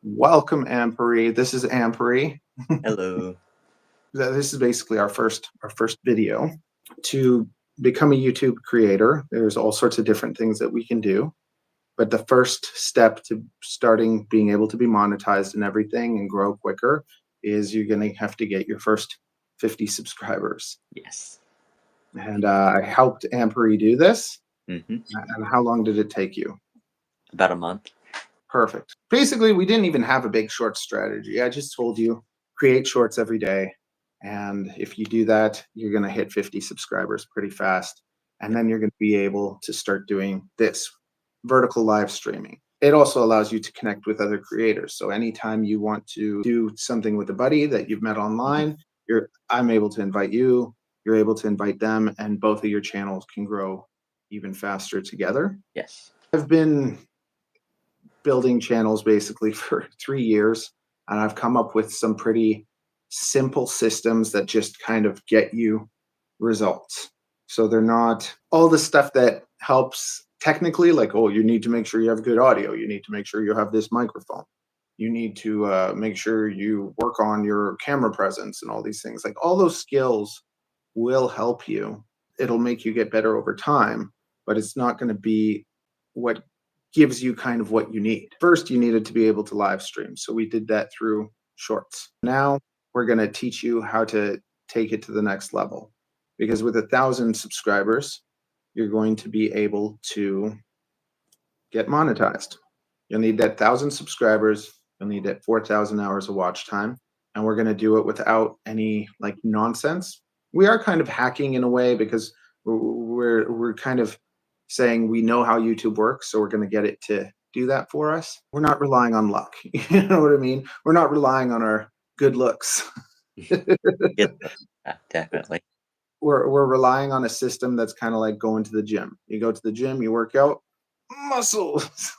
Welcome, Ampery. This is Ampery. Hello. This is basically our first video. To become a YouTube creator, there's all sorts of different things that we can do. But the first step to starting being able to be monetized and everything and grow quicker is you're going to have to get your first 50 subscribers. Yes. And I helped Ampery do this. hmm And how long did it take you? About a month. Perfect. Basically, we didn't even have a big short strategy. I just told you create shorts every day. And if you do that, you're going to hit 50 subscribers pretty fast. And then you're going to be able to start doing this vertical live streaming. It also allows you to connect with other creators. So anytime you want to do something with a buddy that you've met Mhm. online, I'm able to invite you, you're able to invite them, and both of your channels can grow even faster together. Yes. I've been building channels basically for 3 years, and I've come up with some pretty simple systems that just kind of get you results. So they're not all the stuff that helps technically, like, oh, you need to make sure you have good audio, you need to make sure you have this microphone, you need to make sure you work on your camera presence and all these things. Like all those skills will help you. It'll make you get better over time, but it's not going to be what gives you kind of what you need. First, you needed to be able to live stream. So we did that through shorts. Now we're going to teach you how to take it to the next level. Because with 1,000 subscribers, you're going to be able to get monetized. You'll need that 1,000 subscribers. You'll need that 4,000 hours of watch time. And we're going to do it without any like nonsense. We are kind of hacking in a way because we're kind of saying we know how YouTube works, so we're going to get it to do that for us. We're not relying on luck. You know what I mean? We're not relying on our good looks. Yes. Definitely. We're relying on a system that's kind of like going to the gym. You go to the gym, you work out, muscles.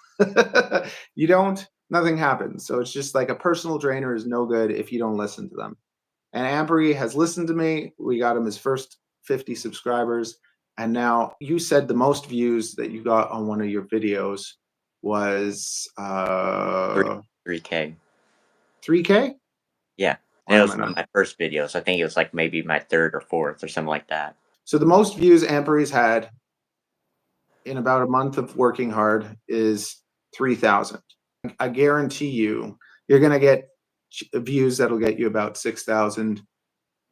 You don't, nothing happens. So it's just like a personal trainer is no good if you don't listen to them. And Ambery has listened to me. We got him his first 50 subscribers. And now you said the most views that you got on one of your videos was Three, 3K. 3K? Yeah. And Why it am was I one not? of my first videos. I think it was like maybe my third or fourth or something like that. So the most views Ambery's had in about a month of working hard is 3,000. I guarantee you're going to get views that'll get you about 6,000,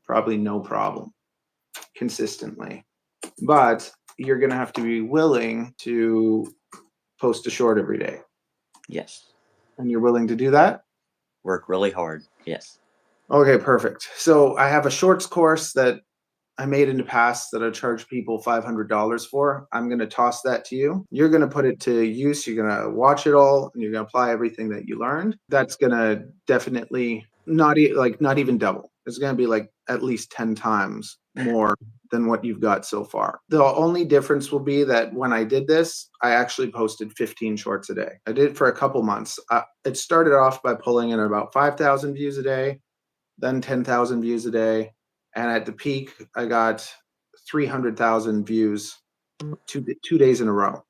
probably no problem, consistently. But you're going to have to be willing to post a short every day. Yes. And you're willing to do that? Work really hard. Yes. Okay, perfect. So I have a shorts course that I made in the past that I charge people $500 for. I'm going to toss that to you. You're going to put it to use. You're going to watch it all and you're going to apply everything that you learned. That's going to definitely not even double. It's going to be like at least 10 times more than what you've got so far. The only difference will be that when I did this, I actually posted 15 shorts a day. I did it for a couple months. It started off by pulling in about 5,000 views a day, then 10,000 views a day. And at the peak, I got 300,000 views two days in a row.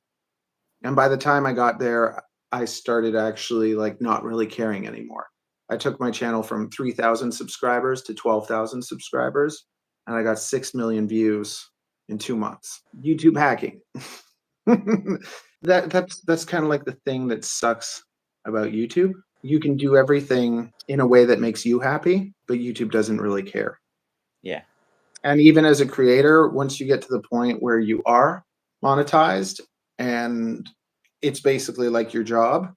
And by the time I got there, I started actually like not really caring anymore. I took my channel from 3,000 subscribers to 12,000 subscribers, and I got 6 million views in 2 months. YouTube hacking. That's kind of like the thing that sucks about YouTube. You can do everything in a way that makes you happy, but YouTube doesn't really care. Yeah. And even as a creator, once you get to the point where you are monetized and it's basically like your job,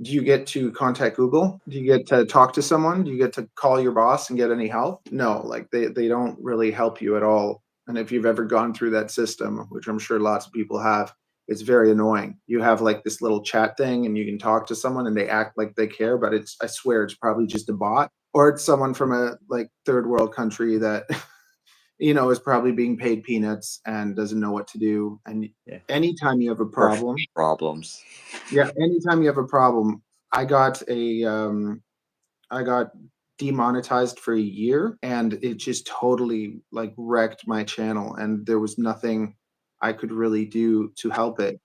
do you get to contact Google? Do you get to talk to someone? Do you get to call your boss and get any help? No, like they don't really help you at all. And if you've ever gone through that system, which I'm sure lots of people have, it's very annoying. You have like this little chat thing and you can talk to someone and they act like they care, but I swear it's probably just a bot or it's someone from a like third world country that is probably being paid peanuts and doesn't know what to do. And Yeah. anytime you have a First problem, problems. yeah, anytime you have a problem, I got I got demonetized for a year and it just totally like wrecked my channel and there was nothing I could really do to help it.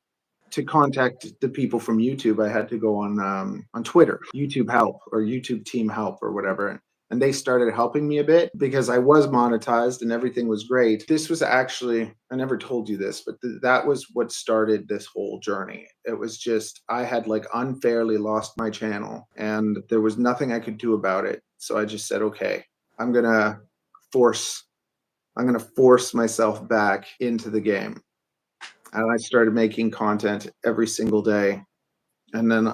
to contact the people from YouTube, I had to go on Twitter, YouTube Help or YouTube Team Help or whatever. And they started helping me a bit because I was monetized and everything was great. This was actually, I never told you this, but that was what started this whole journey. It was just, I had like unfairly lost my channel and there was nothing I could do about it. So I just said, okay, I'm going to force myself back into the game. And I started making content every single day and then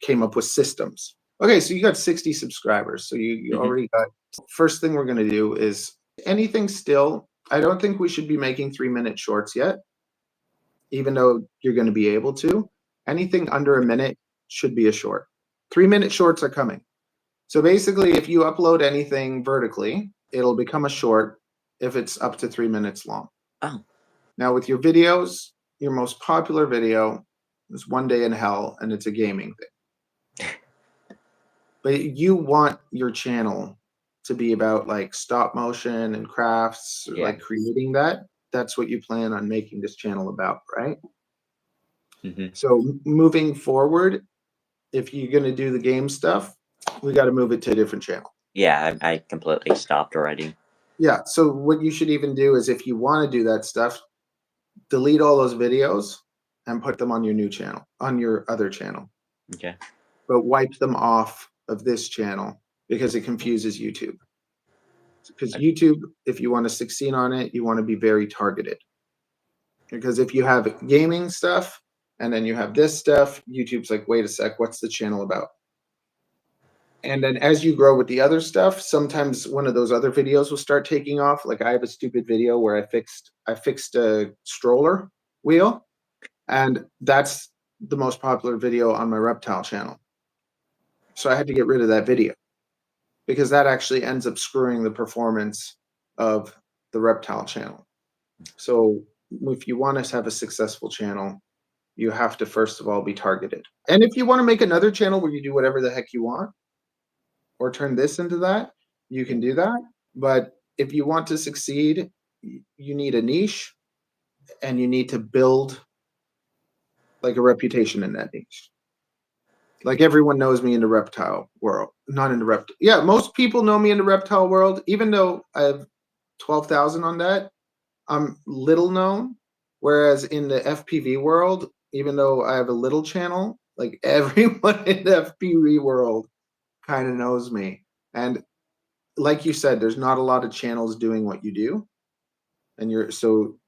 came up with systems. Okay, so you got 60 subscribers. So you already got, first thing we're going to do is anything still, I don't think we should be making 3-minute shorts yet, even though you're going to be able to. Anything under a minute should be a short. 3-minute shorts are coming. So basically, if you upload anything vertically, it'll become a short if it's up to 3 minutes long. Oh. Now with your videos, your most popular video is One Day in Hell, and it's a gaming thing. But you want your channel to be about like stop motion and crafts, or like creating that. That's what you plan on making this channel about, right? So moving forward, if you're going to do the game stuff, we got to move it to a different channel. Yeah, I completely stopped already. Yeah. So what you should even do is if you want to do that stuff, delete all those videos and put them on your new channel, on your other channel. Okay. But wipe them off of this channel because it confuses YouTube. Because YouTube, if you want to succeed on it, you want to be very targeted. Because if you have gaming stuff and then you have this stuff, YouTube's like, wait a sec, what's the channel about? And then as you grow with the other stuff, sometimes one of those other videos will start taking off. Like I have a stupid video where I fixed a stroller wheel, and that's the most popular video on my reptile channel. So I had to get rid of that video because that actually ends up screwing the performance of the reptile channel. So if you want to have a successful channel, you have to first of all be targeted. And if you want to make another channel where you do whatever the heck you want or turn this into that, you can do that. But if you want to succeed, you need a niche and you need to build like a reputation in that niche. Like everyone knows me in the reptile world, not in the reptile. Yeah, most people know me in the reptile world, even though I have 12,000 on that. I'm little known. Whereas in the FPV world, even though I have a little channel, like everyone in the FPV world kind of knows me. And like you said, there's not a lot of channels doing what you do. And so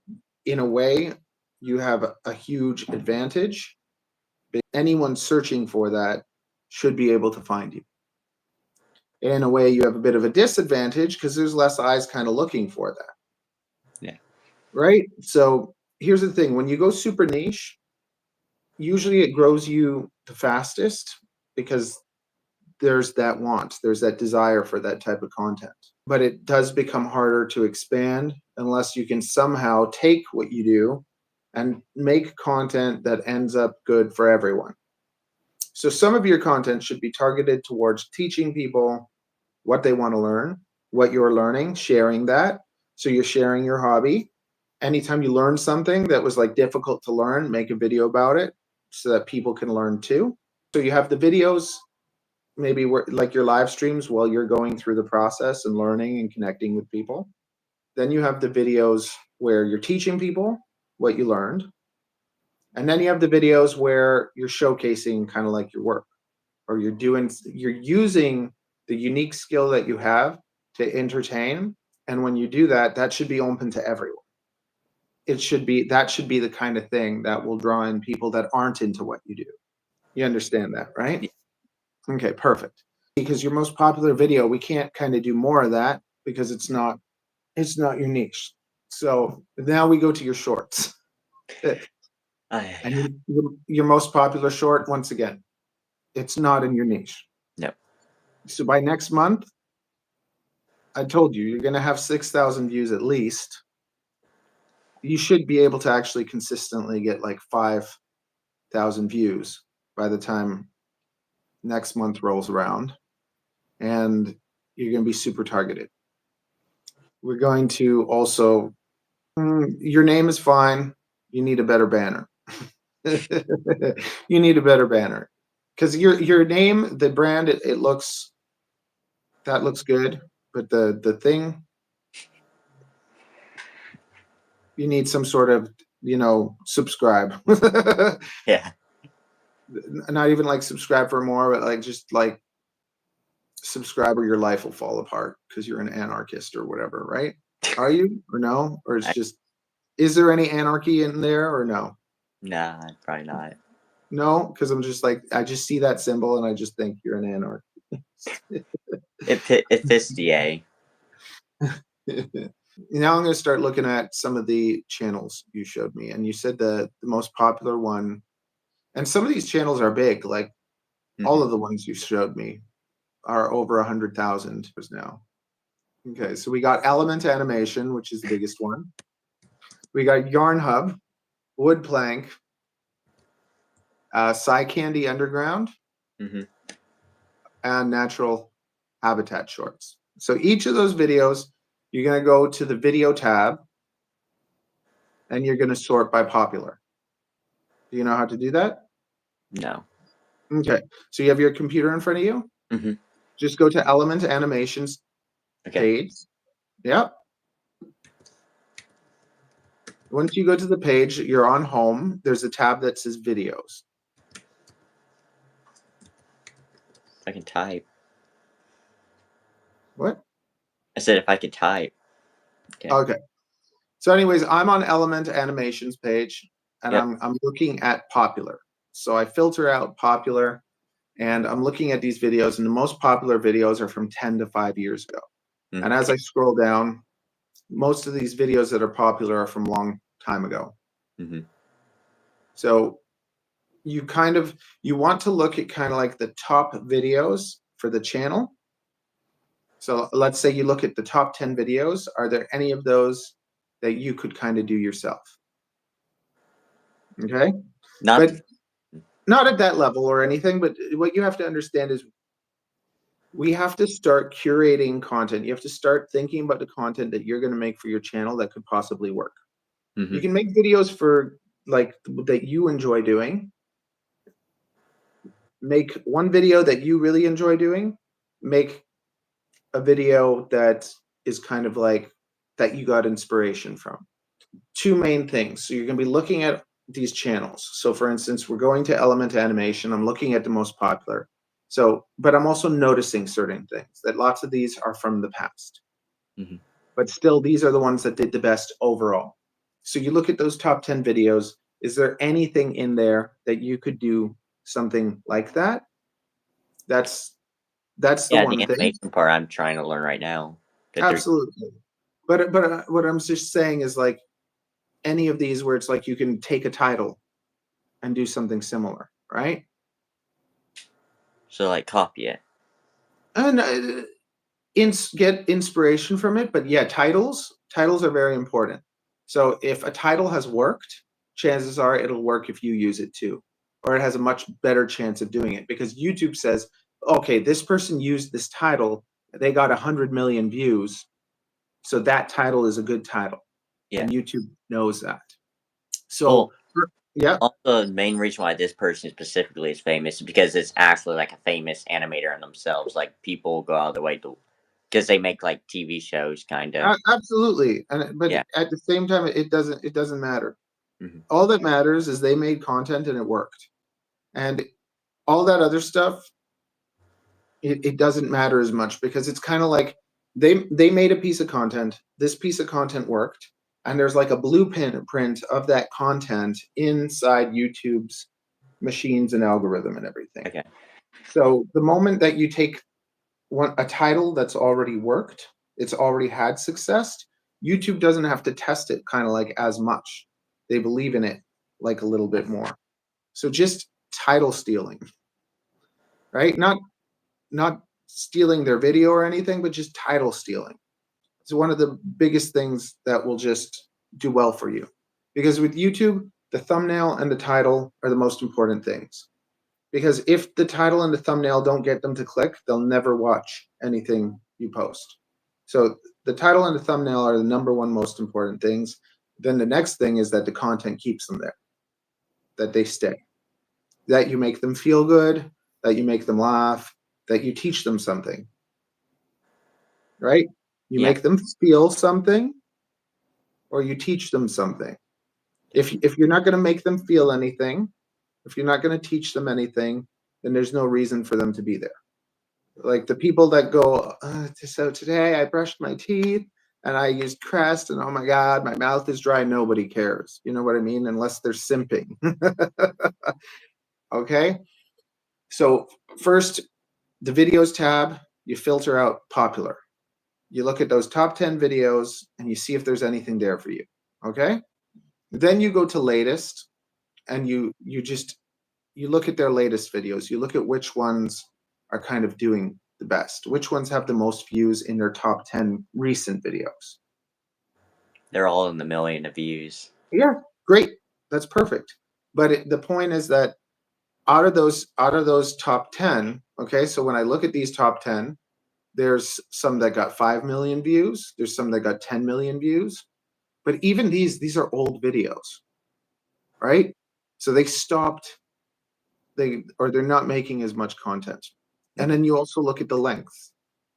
in a way, you have a huge advantage. Anyone searching for that should be able to find you. In a way, you have a bit of a disadvantage because there's less eyes kind of looking for that. Yeah. Right? So here's the thing. When you go super niche, usually it grows you the fastest because there's that want, there's that desire for that type of content. But it does become harder to expand unless you can somehow take what you do and make content that ends up good for everyone. So some of your content should be targeted towards teaching people what they want to learn, what you're learning, sharing that. So you're sharing your hobby. Anytime you learn something that was like difficult to learn, make a video about it so that people can learn too. So you have the videos, maybe like your live streams while you're going through the process and learning and connecting with people. Then you have the videos where you're teaching people what you learned. And then you have the videos where you're showcasing kind of like your work, or you're using the unique skill that you have to entertain. And when you do that, that should be open to everyone. That should be the kind of thing that will draw in people that aren't into what you do. You understand that, right? Yeah. Okay, perfect. Because your most popular video, we can't kind of do more of that because it's not your niche. So now we go to your shorts. And your most popular short, once again, it's not in your niche. No. So by next month, I told you, you're going to have 6,000 views at least. You should be able to actually consistently get like 5,000 views by the time next month rolls around. And you're going to be super targeted. We're going to also, your name is fine. You need a better banner. You need a better banner because your name, the brand, it looks that looks good, but the thing you need some sort of subscribe. Yeah. Not even like subscribe for more, but like just like subscribe or your life will fall apart because you're an anarchist or whatever, right? Are you or no? Or it's I, just is there any anarchy in there or no? nah, probably not. No, because I'm just like I just see that symbol and I just think you're an anarchist. It fits the A. Now I'm going to start looking at some of the channels you showed me, and you said the most popular one, and some of these channels are big, like all Hmm. of the ones you showed me are over 100,000 now. Okay, so we got Element Animation, which is the biggest one. We got Yarn Hub, Wood Plank, Psy Candy Underground, Hmm. and Natural Habitat Shorts. So each of those videos, you're going to go to the video tab and you're going to sort by popular. Do you know how to do that? No. Okay, so you have your computer in front of you. Hmm. Just go to Element Animations Okay. page. Yep. Once you go to the page, you're on home. There's a tab that says videos. I can type. What? I said if I could type. Okay. Okay. So, anyways, I'm on Element Animations page, and Yep. I'm looking at popular. So I filter out popular, and I'm looking at these videos, and the most popular videos are from 10 to 5 years ago. And as Okay. I scroll down, most of these videos that are popular are from a long time ago. Hmm. So you want to look at kind of like the top videos for the channel. So let's say you look at the top 10 videos. Are there any of those that you could kind of do yourself? Okay. Not. But not at that level or anything. But what you have to understand is we have to start curating content. You have to start thinking about the content that you're going to make for your channel that could possibly work. Hmm. You can make videos for like that you enjoy doing. Make one video that you really enjoy doing. Make a video that is kind of like that you got inspiration from. Two main things. So you're going to be looking at these channels. So for instance, we're going to Element Animation. I'm looking at the most popular. So, but I'm also noticing certain things that lots of these are from the past. Hmm. But still, these are the ones that did the best overall. So you look at those top 10 videos. Is there anything in there that you could do something like that? That's that's the Yeah, the one thing. animation part I'm trying to learn right now. That there's. Absolutely. But what I'm just saying is like any of these where it's like you can take a title and do something similar, right? So like copy it. And get inspiration from it. But yeah, titles are very important. So if a title has worked, chances are it'll work if you use it too, or it has a much better chance of doing it because YouTube says, okay, this person used this title, they got 100 million views, so that title is a good title, Yeah. and YouTube knows that. So Well, yeah, also the main reason why this person specifically is famous is because it's actually like a famous animator in themselves. Like people go out of the way to, because they make like TV shows, kind of. absolutely. And but Yeah. at the same time, it doesn't matter. Hmm. All that matters is they made content and it worked. And all that other stuff, it doesn't matter as much because it's kind of like they made a piece of content. This piece of content worked, and there's like a blueprint of that content inside YouTube's machines and algorithm and everything. Okay. So the moment that you take a title that's already worked, it's already had success. YouTube doesn't have to test it kind of like as much. They believe in it like a little bit more. So just title stealing, right? Not stealing their video or anything, but just title stealing. It's one of the biggest things that will just do well for you. Because with YouTube, the thumbnail and the title are the most important things. Because if the title and the thumbnail don't get them to click, they'll never watch anything you post. So the title and the thumbnail are the number one most important things. Then the next thing is that the content keeps them there. that they stay, that you make them feel good, that you make them laugh, that you teach them something, right? You Yeah. make them feel something or you teach them something. If you're not going to make them feel anything, if you're not going to teach them anything, then there's no reason for them to be there. Like the people that go, so today I brushed my teeth and I used Crest and oh my God, my mouth is dry. Nobody cares. You know what I mean? Unless they're simping. Okay. So first, the videos tab, you filter out popular. You look at those top 10 videos and you see if there's anything there for you. Okay. Then you go to latest and you look at their latest videos. You look at which ones are kind of doing the best, which ones have the most views in their top 10 recent videos. They're all in the million of views. Yeah, great. That's perfect. But the point is that out of those top 10, okay, so when I look at these top 10, there's some that got 5 million views, there's some that got 10 million views, but even these are old videos, right? So they're not making as much content. And then you also look at the length.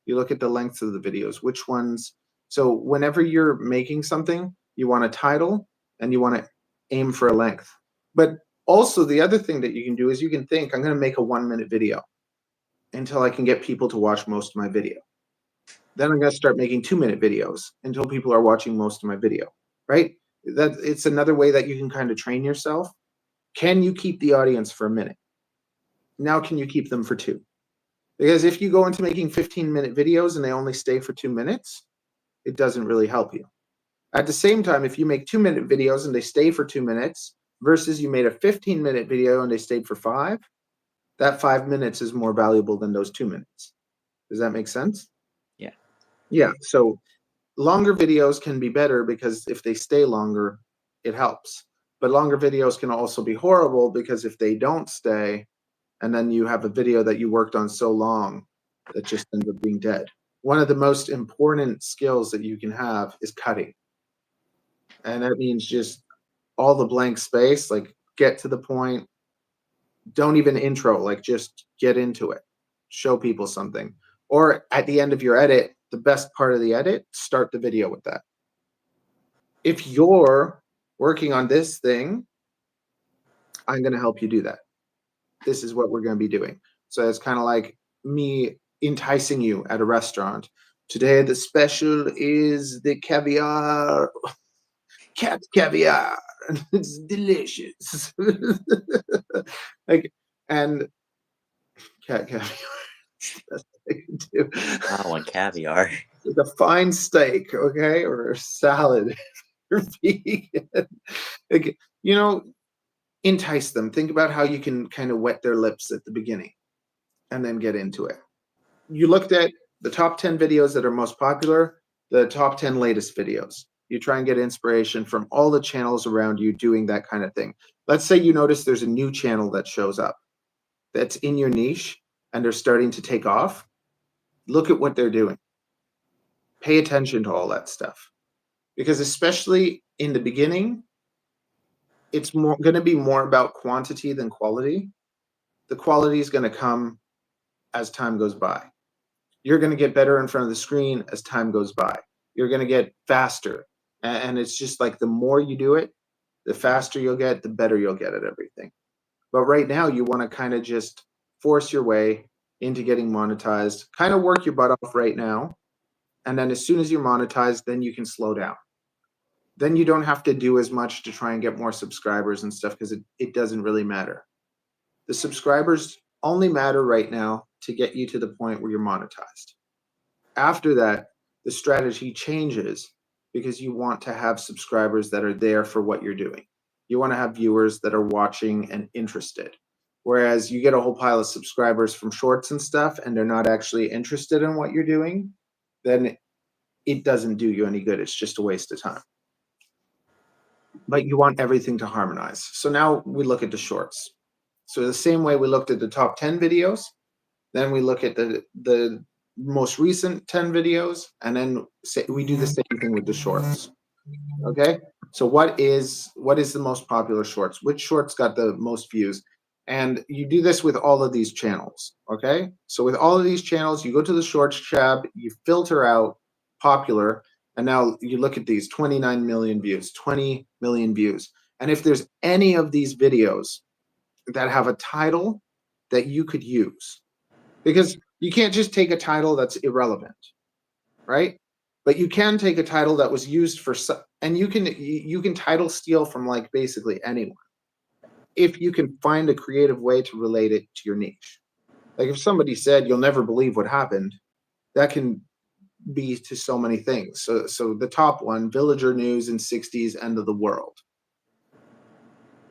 You look at the length of the videos, which ones. So whenever you're making something, you want a title and you want to aim for a length. But also the other thing that you can do is you can think, I'm going to make a 1-minute video until I can get people to watch most of my video. Then I'm going to start making 2-minute videos until people are watching most of my video, right? That it's another way that you can kind of train yourself. Can you keep the audience for a minute? Now can you keep them for 2? Because if you go into making 15-minute videos and they only stay for 2 minutes, it doesn't really help you. At the same time, if you make 2-minute videos and they stay for 2 minutes versus you made a 15-minute video and they stayed for 5, that 5 minutes is more valuable than those 2 minutes. Does that make sense? Yeah. Yeah. So longer videos can be better because if they stay longer, it helps. But longer videos can also be horrible because if they don't stay, and then you have a video that you worked on so long that just ends up being dead. One of the most important skills that you can have is cutting. And that means just all the blank space, like get to the point, don't even intro, like just get into it, show people something. Or at the end of your edit, the best part of the edit, start the video with that. If you're working on this thing, I'm going to help you do that. This is what we're going to be doing. So it's kind of like me enticing you at a restaurant. Today, the special is the caviar, cat caviar. It's delicious. Like, and cat caviar. That's what I can do. I want caviar. Like a fine steak, okay, or a salad. Or vegan. Like, entice them. Think about how you can kind of wet their lips at the beginning and then get into it. You looked at the top 10 videos that are most popular, the top 10 latest videos. You try and get inspiration from all the channels around you doing that kind of thing. Let's say you notice there's a new channel that shows up that's in your niche and they're starting to take off. Look at what they're doing. Pay attention to all that stuff. Because especially in the beginning, it's going to be more about quantity than quality. The quality is going to come as time goes by. You're going to get better in front of the screen as time goes by. You're going to get faster. And it's just like the more you do it, the faster you'll get, the better you'll get at everything. But right now, you want to kind of just force your way into getting monetized, kind of work your butt off right now. And then as soon as you're monetized, then you can slow down. Then you don't have to do as much to try and get more subscribers and stuff because it doesn't really matter. The subscribers only matter right now to get you to the point where you're monetized. After that, the strategy changes because you want to have subscribers that are there for what you're doing. You want to have viewers that are watching and interested. Whereas you get a whole pile of subscribers from shorts and stuff and they're not actually interested in what you're doing, then it doesn't do you any good. It's just a waste of time. But you want everything to harmonize. So now we look at the shorts. So the same way we looked at the top 10 videos, then we look at the most recent 10 videos, and then we do the same thing with the shorts. Okay? So what is the most popular shorts? Which shorts got the most views? And you do this with all of these channels, okay? So with all of these channels, you go to the shorts tab, you filter out popular, and now you look at these 29 million views, 20 million views. And if there's any of these videos that have a title that you could use, because you can't just take a title that's irrelevant, right? But you can take a title that was used for and you can title steal from like basically anyone if you can find a creative way to relate it to your niche. Like if somebody said you'll never believe what happened, that can be to so many things. So the top one, villager news in 60s end of the world.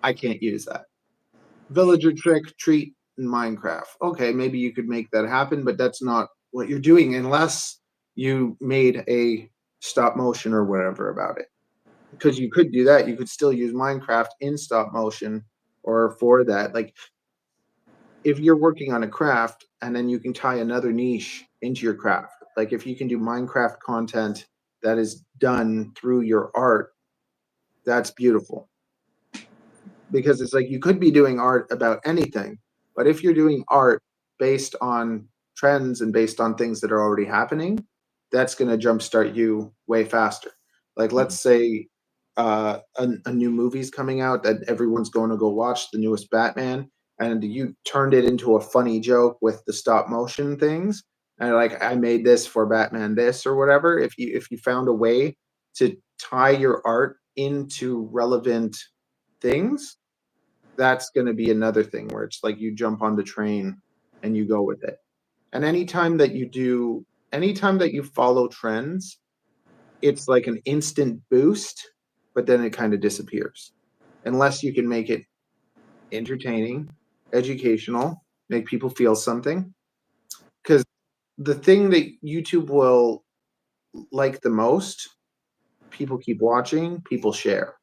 I can't use that. Villager trick treat in Minecraft. Okay, maybe you could make that happen, but that's not what you're doing unless you made a stop motion or whatever about it. Because you could do that. You could still use Minecraft in stop motion or for that. Like if you're working on a craft and then you can tie another niche into your craft. Like if you can do Minecraft content that is done through your art, that's beautiful. Because it's like you could be doing art about anything, but if you're doing art based on trends and based on things that are already happening, that's going to jumpstart you way faster. Like let's say a new movie's coming out that everyone's going to go watch, the newest Batman, and you turned it into a funny joke with the stop motion things, and like I made this for Batman this or whatever. If you found a way to tie your art into relevant things, that's going to be another thing where it's like you jump on the train and you go with it. And anytime that you follow trends, it's like an instant boost, but then it kind of disappears. Unless you can make it entertaining, educational, make people feel something. Because the thing that YouTube will like the most, people keep watching, people share.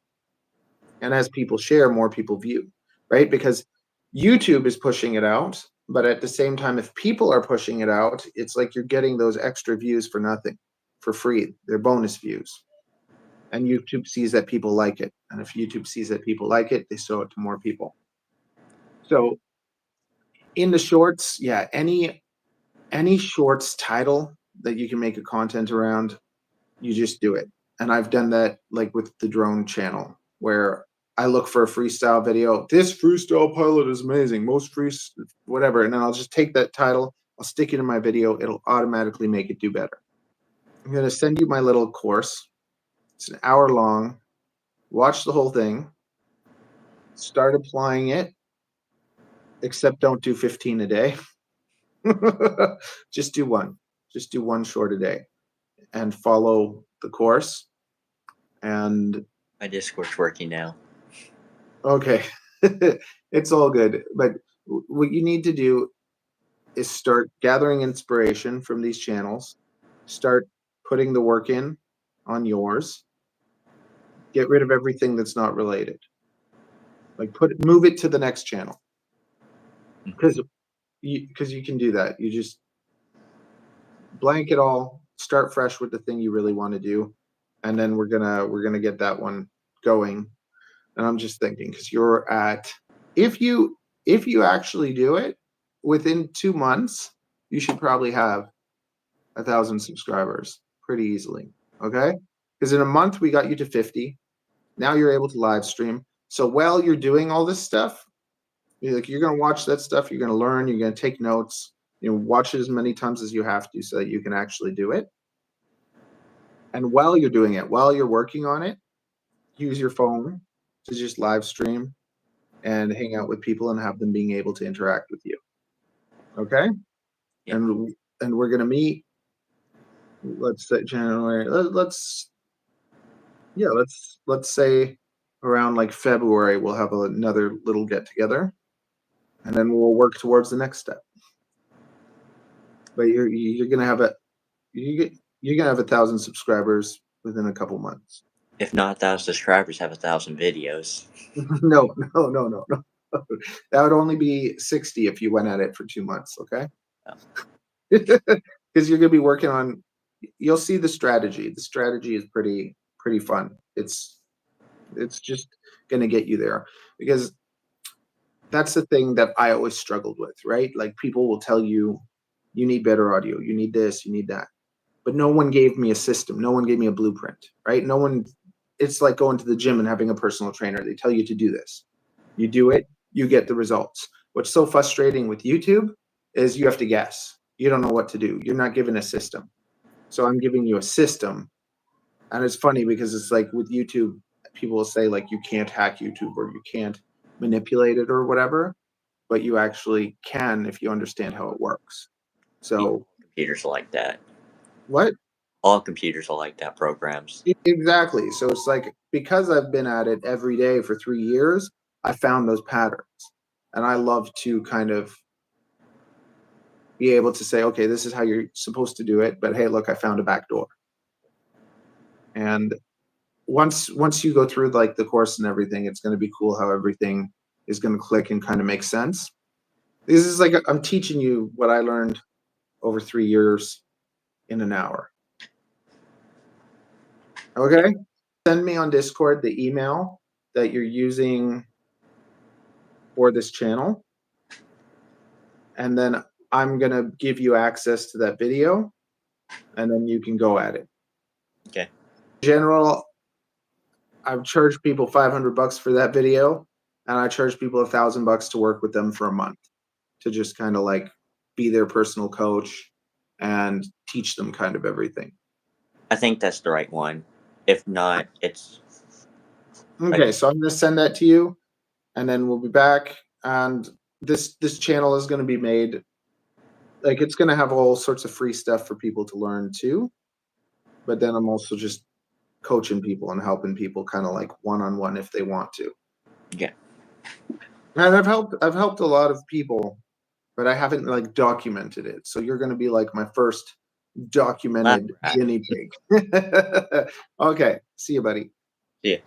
And as people share, more people view, right? Because YouTube is pushing it out, but at the same time, if people are pushing it out, it's like you're getting those extra views for nothing, for free. They're bonus views. And YouTube sees that people like it. And if YouTube sees that people like it, they show it to more people. So in the shorts, yeah, any shorts title that you can make a content around, you just do it. And I've done that like with the drone channel where I look for a freestyle video. This freestyle pilot is amazing. Most free whatever. And then I'll just take that title, I'll stick it in my video. It'll automatically make it do better. I'm going to send you my little course. It's an hour long. Watch the whole thing. Start applying it, except don't do 15 a day. Just do one. Just do one short a day and follow the course. And My Discord's working now. okay, it's all good. But what you need to do is start gathering inspiration from these channels, start putting the work in on yours, get rid of everything that's not related. Like move it to the next channel. Because you can do that. You just blank it all, start fresh with the thing you really want to do, and then we're gonna get that one going. And I'm just thinking, because you're at, if you actually do it within 2 months, you should probably have 1,000 subscribers pretty easily. Okay, because in a month we got you to 50. Now you're able to live stream. So while you're doing all this stuff, you're gonna watch that stuff, you're gonna learn, you're gonna take notes, watch it as many times as you have to so that you can actually do it. And while you're doing it, while you're working on it, use your phone to just live stream and hang out with people and have them being able to interact with you. Okay? Yeah. And we're gonna meet. Let's say January. Let's say around like February we'll have another little get together, and then we'll work towards the next step. But you're gonna have you're gonna have 1,000 subscribers within a couple months. If not 1,000 subscribers, have 1,000 videos. No. That would only be 60 if you went at it for 2 months. Okay. Because you're gonna be working on. You'll see the strategy. The strategy is pretty fun. It's It's just going to get you there, because that's the thing that I always struggled with, right? Like, people will tell you, you need better audio, you need this, you need that. But no one gave me a system. No one gave me a blueprint, right? No one, it's like going to the gym and having a personal trainer. They tell you to do this. You do it, you get the results. What's so frustrating with YouTube is you have to guess. You don't know what to do. You're not given a system. So I'm giving you a system. And it's funny because it's like with YouTube, people will say like you can't hack YouTube or you can't manipulate it or whatever, but you actually can if you understand how it works. Yeah, So computers are like that. what? All computers are like that. Programs. Exactly. So it's like, because I've been at it every day for 3 years, I found those patterns. And I love to kind of be able to say, okay, this is how you're supposed to do it, but hey, look, I found a back door. And once you go through like the course and everything, it's going to be cool how everything is going to click and kind of make sense. This is like I'm teaching you what I learned over 3 years in an hour. Okay? Send me on Discord the email that you're using for this channel, and then I'm going to give you access to that video, and then you can go at it. Okay. In general, I've charged people $500 for that video, and I charge people $1,000 to work with them for a month to just kind of like be their personal coach and teach them kind of everything. I think that's the right one. If not, it's Okay, so I'm going to send that to you, and then we'll be back. And this channel is going to be made like, it's going to have all sorts of free stuff for people to learn too. But then I'm also just coaching people and helping people kind of like one-on-one if they want to. yeah. And I've helped a lot of people, but I haven't like documented it. So you're going to be like my first documented Alright. guinea pig. Okay, see you, buddy. Yeah.